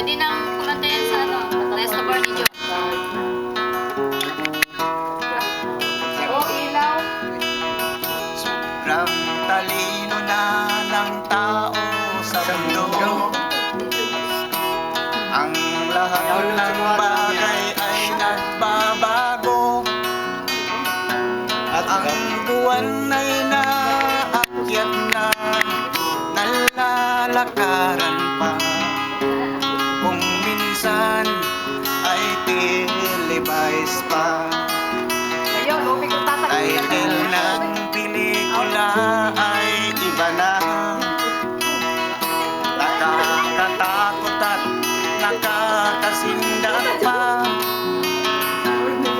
Pwede nang kumanta yan sa ano, Resto Bar ni John. Ilaw. Sobrang talino na ng tao sa mundo. Ang lahat ng bagay ay nagbabago. At ang buwan ay naakyat na, nalalakaran pa. Kung minsan ay televised pa. Title ng pelikula ay iba na. Nakakatakot at nakakasindak pa.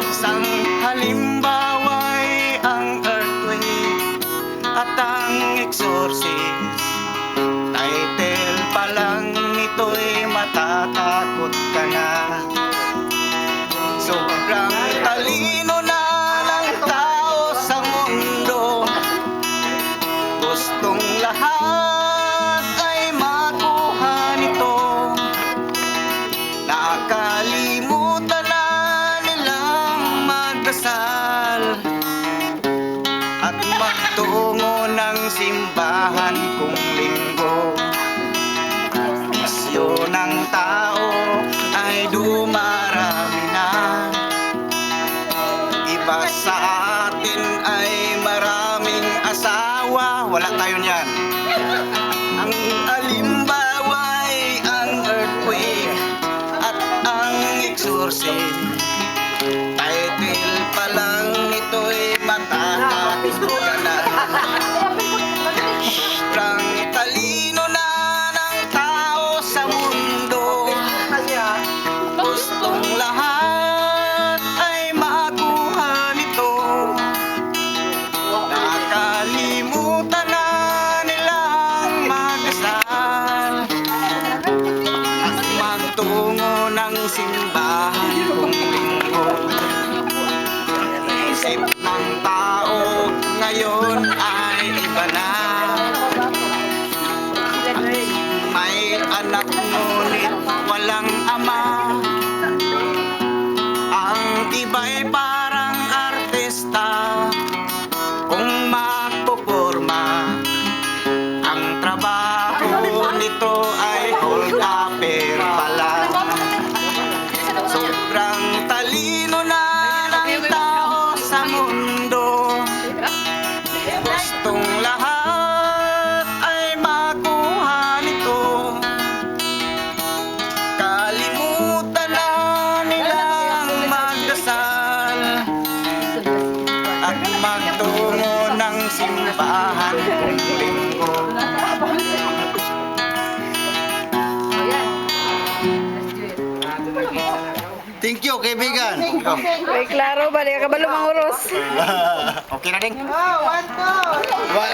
Isang halimbawa ay ang earthquake at ang exorcist. Title pa lang nito'y matatakot ka na. Sobrang talino na ng tao sa mundo. Gustong lahat ay makuha nito. Nakalimutan na nilang magdasal at magtungo ng simbahan kung linggo. Isyo ng tao ay dumarami na. Iba sa atin ay maraming asawa. Wala tayo niyan. Ang alimbawa ay ang earthquake at ang exorcist. Title pa lang ito'y matatakot ka na. Sobrang talino na ng tao sa mundo. Gustong lahat ay makuha nito. Nakalimutan na nilang magdasal at magtungo ng simbahan kung linggo. Isip ng tao ngayon ay iba na. May anak ngunit walang ama. Ang iba'y parang artista kung magpuporma. Ang trabaho nito ay hold-upper pala. Sobrang talino na ng tao sa mundo. Gustong lahat ay makuha nito. Kalimutan na nilang magdasal at magtungo ng simbahan kung linggo. Thank you, kaibigan. Ay, klaro ba? Di ka ba lumanguros? Okay na din. Oh, 1, 2.